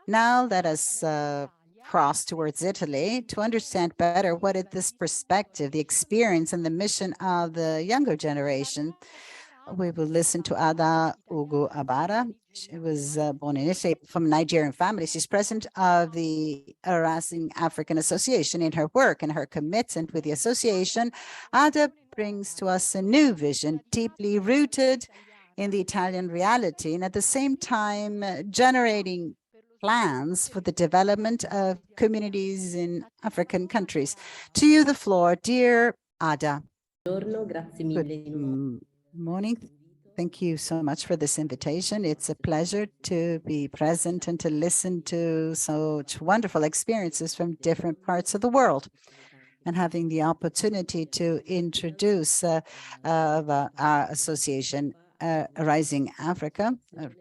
Now let us cross towards Italy to understand better what is this perspective, the experience, and the mission of the younger generation. We will listen to Ada Ugu Abara. She was born in Italy from a Nigerian family. She's president of the Harassing African Association. In her work and her commitment with the association, Ada brings to us a new vision, deeply rooted in the Italian reality, and at the same time generating plans for the development of communities in African countries. To you, the floor, dear Ada. Good morning. Thank you so much for this invitation. It's a pleasure to be present and to listen to such wonderful experiences from different parts of the world, and having the opportunity to introduce our association, Rising Africa.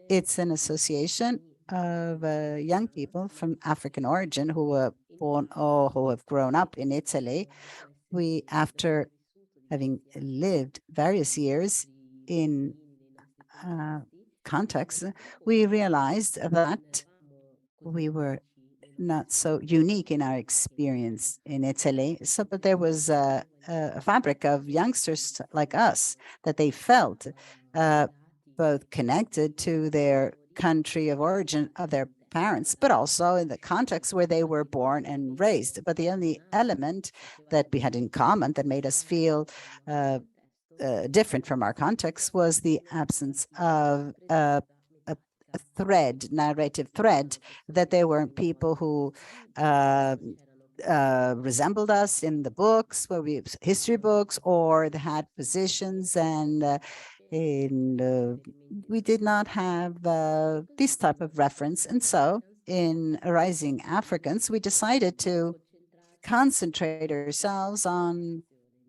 It's an association of young people from African origin who were born or who have grown up in Italy. We, after having lived various years in contexts, we realized that we were not so unique in our experience in Italy. So, but there was a fabric of youngsters like us that they felt both connected to their country of origin of their parents, but also in the context where they were born and raised. But the only element that we had in common that made us feel different from our context was the absence of a thread, narrative thread, that there weren't people who resembled us in the books, where we history books, or they had positions, and we did not have this type of reference. And so in Rising Africans, we decided to concentrate ourselves on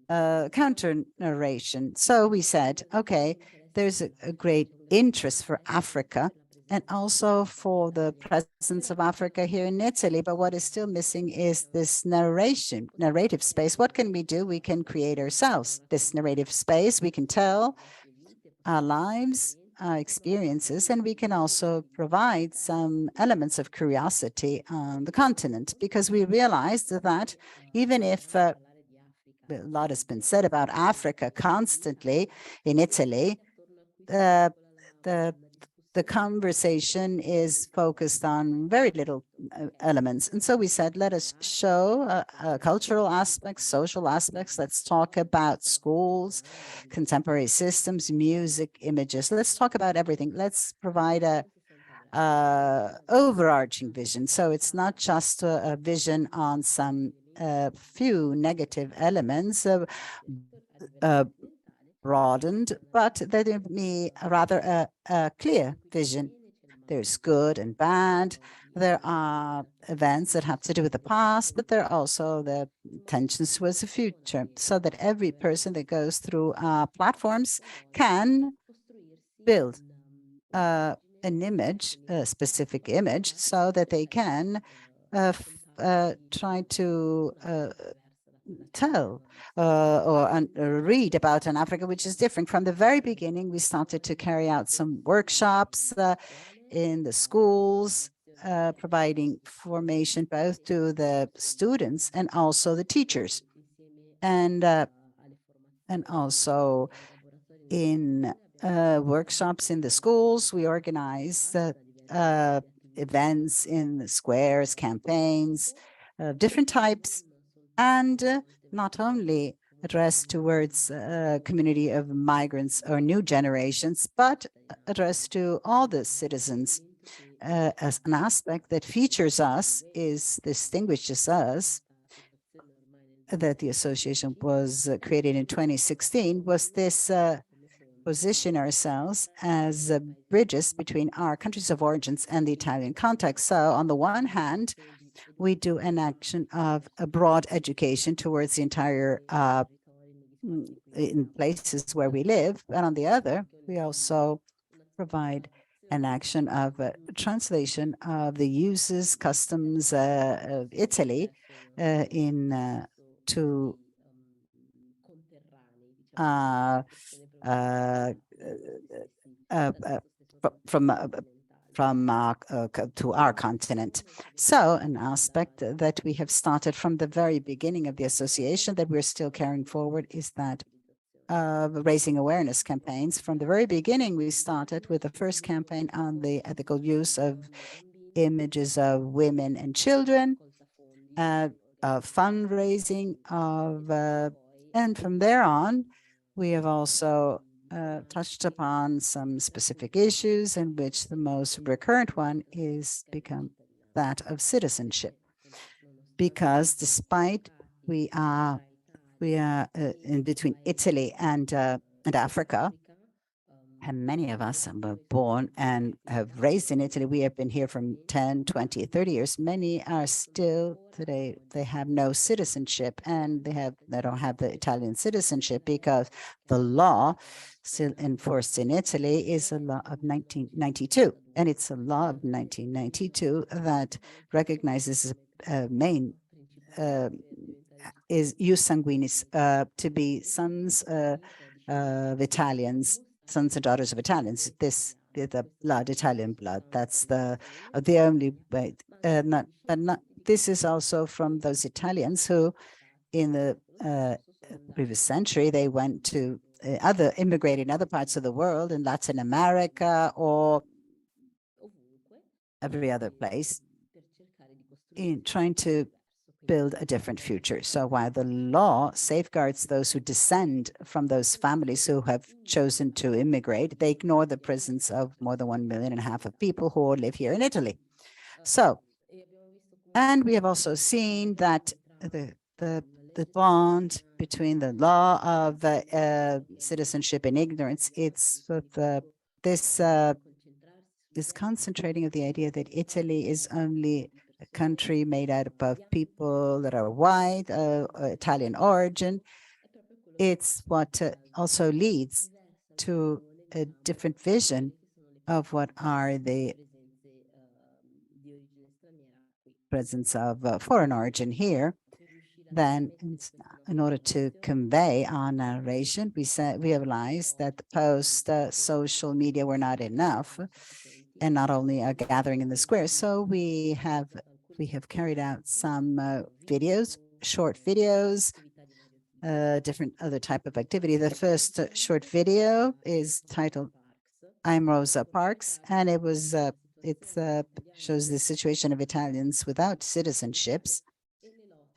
counter narration. So we said, okay, there's a great interest for Africa and also for the presence of Africa here in Italy. But what is still missing is this narrative space. What can we do? We can create ourselves this narrative space. We can tell our lives, our experiences, and we can also provide some elements of curiosity on the continent, because we realized that even if a lot has been said about Africa constantly in Italy, the the conversation is focused on very little elements. And so we said, let us show cultural aspects, social aspects. Let's talk about schools, contemporary systems, music, images. Let's talk about everything. Let's provide a overarching vision. So it's not just a vision on some few negative elements, broadened, but that give me rather a clear vision. There's good and bad. There are events that have to do with the past, but there are also the tensions towards the future, so that every person that goes through our platforms can build an image, a specific image, so that they can try to tell or read about an Africa which is different. From the very beginning, we started to carry out some workshops in the schools, providing formation both to the students and also the teachers, and also in workshops in the schools. We organize events in the squares, campaigns of different types, and not only addressed towards a community of migrants or new generations, but addressed to all the citizens. As an aspect that features us, distinguishes us, that the association was created in 2016, was this position ourselves as bridges between our countries of origins and the Italian context. So on the one hand, we do an action of a broad education towards the entire in places where we live. And on the other, we also provide an action of translation of the uses, customs of Italy in to from to our continent. So an aspect that we have started from the very beginning of the association that we're still carrying forward is that raising awareness campaigns. From the very beginning, we started with the first campaign on the ethical use of images of women and children, fundraising and from there on, we have also touched upon some specific issues in which the most recurrent one is become that of citizenship. Because despite we are in between Italy and Africa, and many of us were born and have raised in Italy. We have been here from 10, 20, 30 years. Many are still today, they have no citizenship and they don't have the Italian citizenship because the law still enforced in Italy is a law of 1992. And it's a law of 1992 that recognizes a main is ius sanguinis, to be sons of Italians, sons and daughters of Italians. This the blood, Italian blood. That's the only way. Not. This is also from those Italians who, in the previous century, they went to immigrated in other parts of the world, in Latin America or every other place, in trying to build a different future. So while the law safeguards those who descend from those families who have chosen to immigrate, they ignore the presence of more than 1.5 million of people who live here in Italy. So, and we have also seen that the bond between the law of citizenship and ignorance, it's this this concentrating of the idea that Italy is only a country made out of people that are white, Italian origin. It's what also leads to a different vision of what are the presence of foreign origin here. Then in order to convey our narration, we realized that the post social media were not enough, and not only a gathering in the square. So we have carried out some videos, short videos, different other type of activity. The first short video is titled "I'm Rosa Parks," and it was shows the situation of Italians without citizenships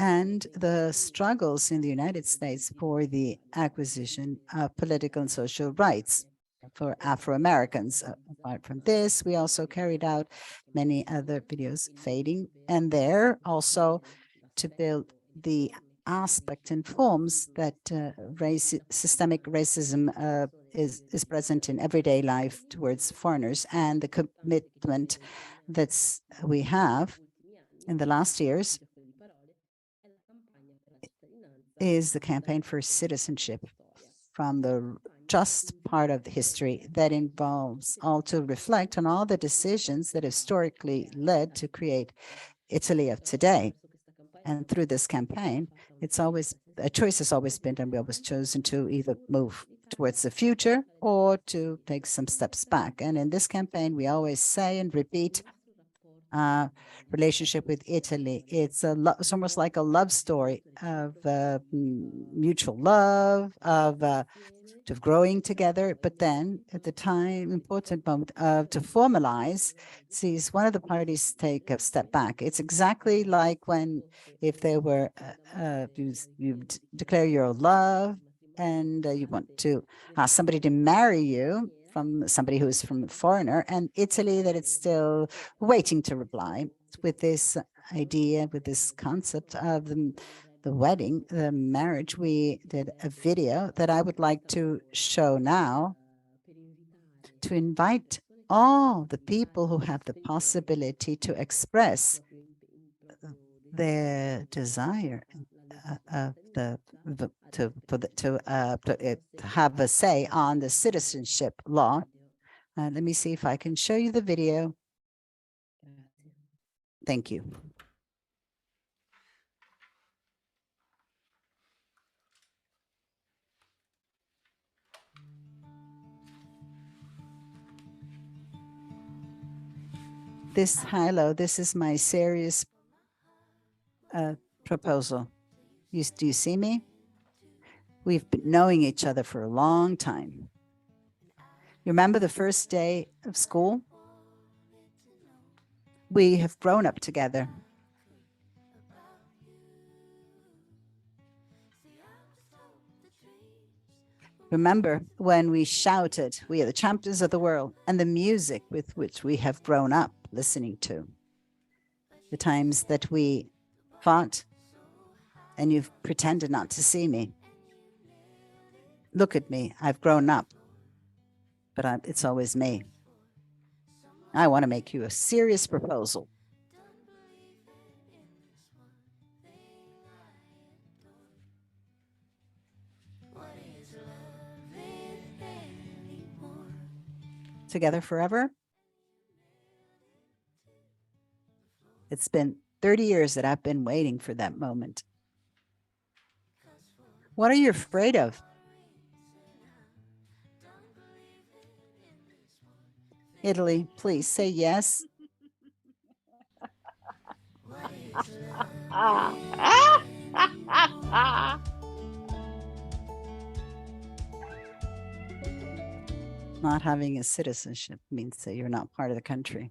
and the struggles in the United States for the acquisition of political and social rights for Afro-Americans. Apart from this, we also carried out many other videos, fading, and there also to build the aspect and forms that systemic racism is present in everyday life towards foreigners, and the commitment that we have in the last years is the campaign for citizenship from the just part of the history that involves all to reflect on all the decisions that historically led to create Italy of today. And through this campaign, it's always a choice has always been, and we always chosen to either move towards the future or to take some steps back. And in this campaign, we always say and repeat relationship with Italy. It's almost like a love story of mutual love, of growing together. But then at the time, important moment to formalize, sees one of the parties take a step back. It's exactly like when if they were, you declare your love and you want to ask somebody to marry you from somebody who's from a foreigner, and Italy that it's still waiting to reply with this idea, with this concept of the wedding, the marriage. We did a video that I would like to show now to invite all the people who have the possibility to express their desire of to have a say on the citizenship law. Let me see if I can show you the video. Thank you. This is my serious proposal. Do you see me? We've been knowing each other for a long time. You remember the first day of school? We have grown up together. Remember when we shouted, "We are the champions of the world," and the music with which we have grown up listening to. The times that we fought and you've pretended not to see me. Look at me, I've grown up, but it's always me. I want to make you a serious proposal. Together forever? It's been 30 years that I've been waiting for that moment. What are you afraid of? Italy, please say yes. Not having a citizenship means that you're not part of the country.